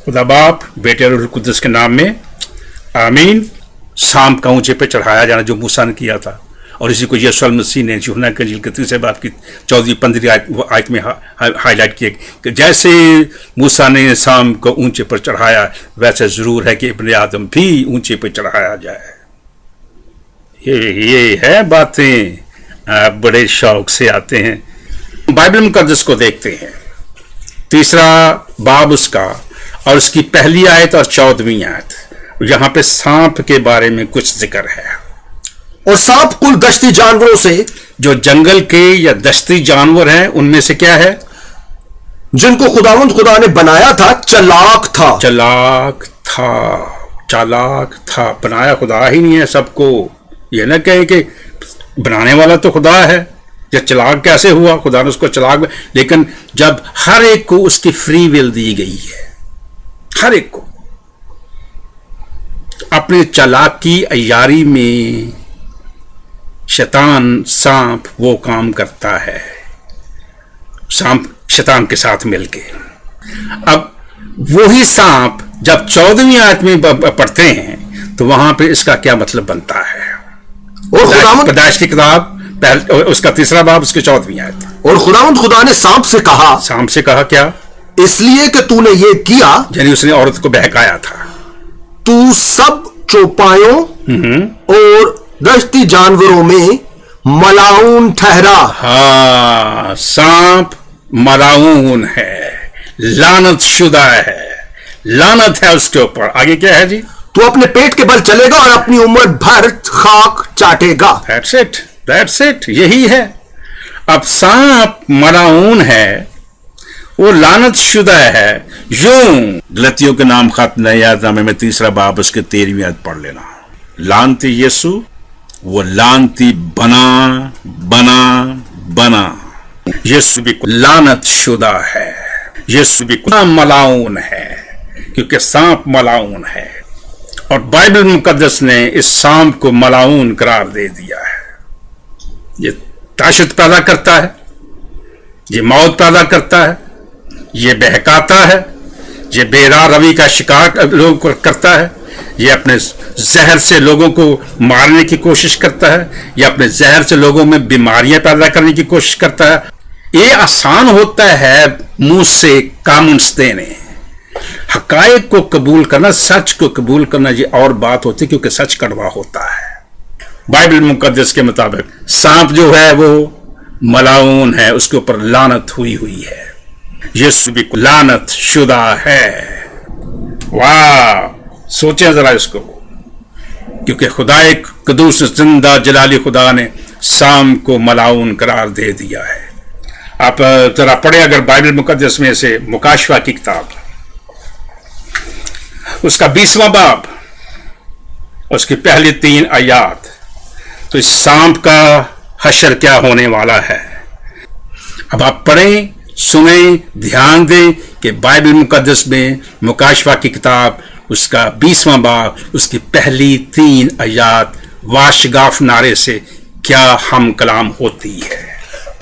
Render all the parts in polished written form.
खुदा बाप, बेटे और रूह कुद्दुस के नाम में आमीन। सांप का ऊंचे पे चढ़ाया जाना जो मूसा ने किया था, और इसी को यीशु मसीह ने यूहन्ना के इंजील के 3 बाब की 14-15 आयत में हाईलाइट किया कि जैसे मूसा ने सांप को ऊंचे पर चढ़ाया, वैसे जरूर है कि इब्ने आदम भी ऊंचे पर चढ़ाया जाए। ये है बातें, आप बड़े शौक से आते हैं। बाइबल मुकद्दस को देखते हैं, 3 बाब उसका और उसकी पहली आयत और 14वीं आयत, यहाँ पे सांप के बारे में कुछ जिक्र है। और सांप कुल दश्ती जानवरों से, जो जंगल के या दश्ती जानवर हैं उनमें से क्या है? जिनको खुदावंद खुदा ने बनाया था, चालाक था। चालाक था। बनाया खुदा ही नहीं है सबको। ये ना कहे कि बनाने वाला तो खुदा है, या चालाक कैसे हुआ? खुदा ने उसको चालाक, लेकिन जब हर एक को उसकी फ्री विल दी गई है, हर एक को अपने चालाकी अय्यारी में शैतान सांप वो काम करता है, सांप शैतान के साथ मिलके। अब वही सांप जब 14वीं आयत में पढ़ते हैं तो वहां पे इसका क्या मतलब बनता है? और पैदाइश की किताब उसका 3 बाब उसकी 14वीं आयत। और खुदावंद खुदा ने सांप से कहा क्या? इसलिए कि तूने ये किया, यानी उसने औरत को बहकाया था, तू सब चौपायों और दश्ती जानवरों में मलाऊन ठहरा। हाँ, सांप मलाऊन है, लानत शुदा है, लानत है उसके ऊपर। आगे क्या है जी? तू अपने पेट के बल चलेगा और अपनी उम्र भर खाक चाटेगा। That's it, यही है। अब सांप मलाऊन है, वो लानत शुदा है। यूं गलतियों के नाम खत नए यादनामे में 3 बाब उसके 13वीं आयत पढ़ लेना। लानती यीशु, वो लानती बना। यीशु भी लानत शुदा है, यीशु भी मलाऊन है, क्योंकि सांप मलाऊन है। और बाइबल मुकद्दस ने इस सांप को मलाऊन करार दे दिया है। ये ताशत पैदा करता है, ये मौत पैदा करता है, ये बहकाता है, ये बेराह रवि का शिकार लोगों को करता है, ये अपने जहर से लोगों को मारने की कोशिश करता है, ये अपने जहर से लोगों में बीमारियां पैदा करने की कोशिश करता है। ये आसान होता है मुंह से कामुन्स देने, हकायक को कबूल करना, सच को कबूल करना ये और बात होती है, क्योंकि सच कड़वा होता है। बाइबल मुकद्दस के मुताबिक सांप जो है वो मलाऊन है, उसके ऊपर लानत हुई है। यीशु भी लानत शुदा है। वाह, सोचें जरा इसको, क्योंकि खुदा एक कदूस जिंदा जलाली खुदा ने सांप को मलाऊन करार दे दिया है। आप जरा पढ़े अगर बाइबल मुकद्दस में से मुकाशवा की किताब, उसका 20वां बाब, उसकी पहली 3 आयत, तो इस सांप का हशर क्या होने वाला है। अब आप पढ़ें, सुने, ध्यान दें कि बाइबल मुकद्दस में मुकाशवा की किताब उसका 20वां बाब, उसकी पहली 3 आयत वाशगाफ नारे से क्या हम कलाम होती है।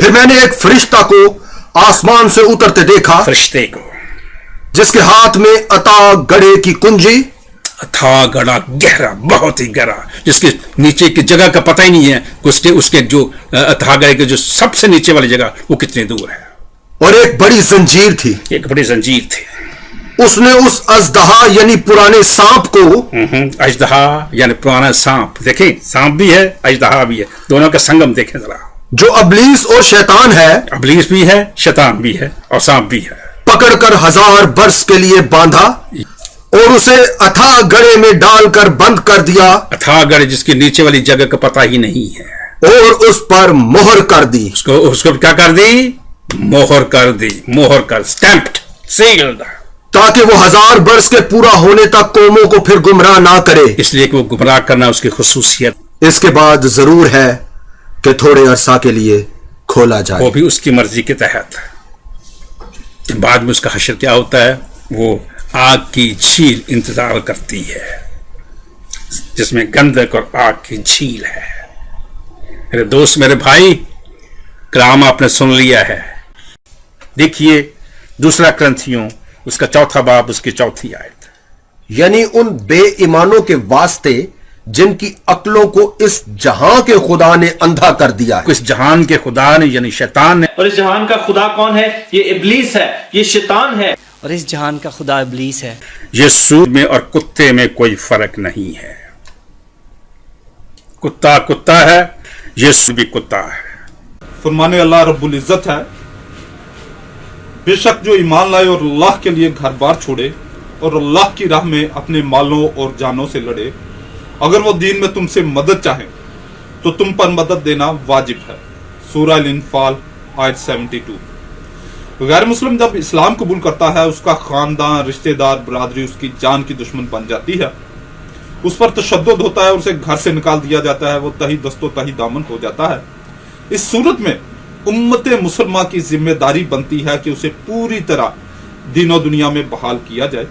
फिर मैंने एक फरिश्ता को आसमान से उतरते देखा, फरिश्ते को, जिसके हाथ में अता गढ़े की कुंजी, अथा गड़ा, गहरा, बहुत ही गहरा, जिसके नीचे की जगह का पता ही नहीं है, उसके जो अथा गढ़े के जो सबसे नीचे वाली जगह वो कितनी दूर है। और एक बड़ी जंजीर थी, उसने उस अजदहा यानी पुराने सांप को, अजदहा यानी पुराना सांप, देखें सांप भी है अजदहा भी है, दोनों का संगम देखें जरा, जो अबलीस और शैतान है, अबलीस भी है, शैतान भी है और सांप भी है, पकड़कर 1000 बरस के लिए बांधा और उसे अथाह गढ़े में डालकर बंद कर दिया। अथाह गढ़े जिसकी नीचे वाली जगह का पता ही नहीं है, और उस पर मोहर कर दी। उसको क्या कर दी? मोहर कर, स्टैम्प्ड, सील्ड, ताकि वो 1000 बरस के पूरा होने तक कौमों को फिर गुमराह ना करे, इसलिए कि वो गुमराह करना उसकी खुसूसियत। इसके बाद जरूर है कि थोड़े अरसा के लिए खोला जाए, वो भी उसकी मर्जी के तहत। बाद में उसका हशर क्या होता है? वो आग की झील इंतजार करती है, जिसमें गंधक और आग की झील है। मेरे दोस्त, मेरे भाई, कलाम आपने सुन लिया है। देखिए 2 कुरिन्थियों उसका चौथा बाब, उसकी चौथी आयत। यानी उन बे ईमानों के वास्ते जिनकी अक्लों को इस जहां के खुदा ने अंधा कर दिया है। इस जहान के खुदा ने यानी शैतान ने, और इस जहान का खुदा कौन है? ये इब्लीस है, ये शैतान है। और इस जहान का खुदा इब्लीस है। ये सूर में और कुत्ते में कोई फर्क नहीं है। कुत्ता कुत्ता है, यीशु भी कुत्ता है। फरमाने अल्लाह रब्बुल इज्जत है, बेशक जो ईमान लाए और अल्लाह के लिए घर बार छोड़े और अल्लाह की राह में अपने मालों और जानों से लड़े, अगर वो दीन में तुमसे मदद चाहे तो तुम पर मदद देना वाजिब है। सूरह अल-इंफाल आयत 72। गैर मुस्लिम जब इस्लाम कबूल करता है, उसका खानदान, रिश्तेदार, बरादरी उसकी जान की दुश्मन बन जाती है, उस पर तशद्दुद होता है, उसे घर से निकाल दिया जाता है, वो तही दस्तो तही दामन हो जाता है। इस सूरत में उम्मत मुसलमान की जिम्मेदारी बनती है कि उसे पूरी तरह दीन और दुनिया में बहाल किया जाए।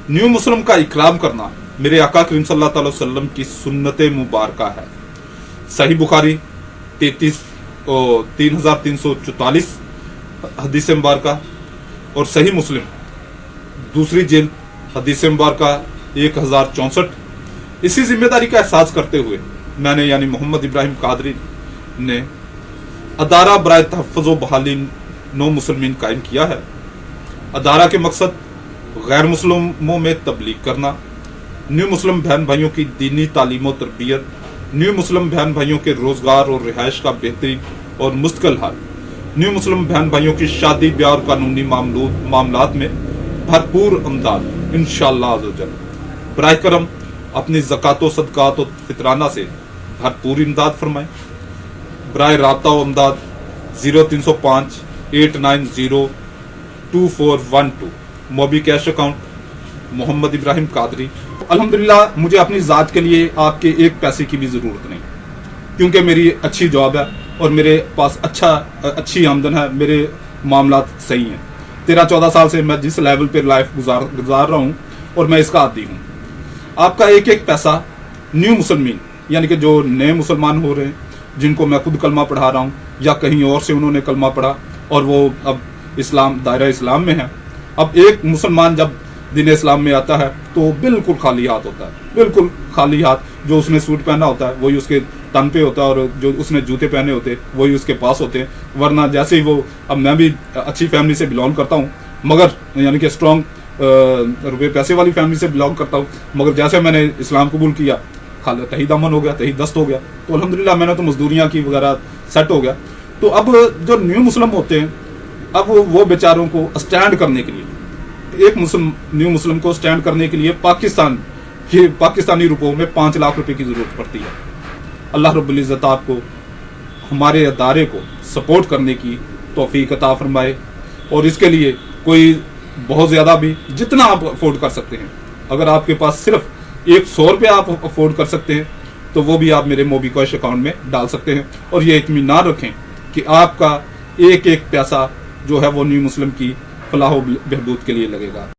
न्यू मुस्लिम का इकराम करना मेरे आका करीम सल्लल्लाहु अलैहि वसल्लम की सुन्नत मुबारका है। सही बुखारी 3344 हदीस मुबारका और सही मुस्लिम दूसरी जिल्द हदीस मुबारका 1064। इसी जिम्मेदारी का एहसास करते हुए मैंने यानी मोहम्मद इब्राहिम कादरी ने अदारा बराए तहफ़्फ़ुज़ व बहाली नौ मुसलमीन कायम किया है। अदारा के मकसद गैर मुस्लिमों में तबलीग करना, न्यू मुस्लिम बहन भाइयों की दीनी तालीम और तरबियत, न्यू मुस्लिम बहन भाइयों के रोज़गार और रिहाइश का बेहतरीन और मुस्तकिल हाल, न्यू मुस्लिम बहन भाइयों की शादी ब्याह और कानूनी मामलात में भरपूर अमदाद इंशाअल्लाह अज़्ज़वजल। बराए करम अपनी ज़कात व सदक़ात और फितराना से भरपूर इमदाद फरमाएं। बराए राब्ता व अमदाद 0305 890 2412 मोबी कैश अकाउंट मोहम्मद इब्राहिम कादरी। अल्हम्दुलिल्लाह मुझे अपनी ज़ात के लिए आपके एक पैसे की भी ज़रूरत नहीं, क्योंकि मेरी अच्छी जॉब है और मेरे पास अच्छी आमदन है, मेरे मामलात सही हैं। 13-14 साल से मैं जिस लेवल पर लाइफ गुजार रहा हूँ और मैं इसका आदी हूँ। आपका एक एक पैसा न्यू मुसलमीन यानी कि जो नए मुसलमान हो रहे हैं, जिनको मैं खुद कलमा पढ़ा रहा हूँ या कहीं और से उन्होंने कलमा पढ़ा और वो अब इस्लाम दायरा इस्लाम में है। अब एक मुसलमान जब दीन इस्लाम में आता है तो बिल्कुल खाली हाथ होता है, बिल्कुल खाली हाथ। जो उसने सूट पहना होता है वही उसके तन पे होता है और जो उसने जूते पहने होते हैं वही उसके पास होते हैं। वरना जैसे ही वो, अब मैं भी अच्छी फैमिली से बिलोंग करता हूँ, मगर यानी कि स्ट्रॉन्ग रुपये पैसे वाली फैमिली से बिलोंग करता हूँ, मगर जैसे मैंने इस्लाम कबूल किया खाली तही दामन हो गया, तही दस्त हो गया। तो अल्हम्दुलिल्लाह मैंने तो मजदूरियाँ की वगैरह सेट हो गया। तो अब जो न्यू मुस्लिम होते हैं, अब वो बेचारों को स्टैंड करने के लिए, एक न्यू मुस्लिम को स्टैंड करने के लिए पाकिस्तानी रुपयों में 5 लाख रुपए की जरूरत पड़ती है। अल्लाह रब्बुल इज़्ज़त आपको हमारे अदारे को सपोर्ट करने की तौफीक अता फरमाए, और इसके लिए कोई बहुत ज़्यादा भी, जितना आप अफोर्ड कर सकते हैं, अगर आपके पास सिर्फ 100 रुपये आप अफोर्ड कर सकते हैं तो वो भी आप मेरे मोबी कैश अकाउंट में डाल सकते हैं। और ये इत्मीनान रखें कि आपका एक एक पैसा जो है वो न्यू मुस्लिम की फलाह व बहबूद के लिए लगेगा।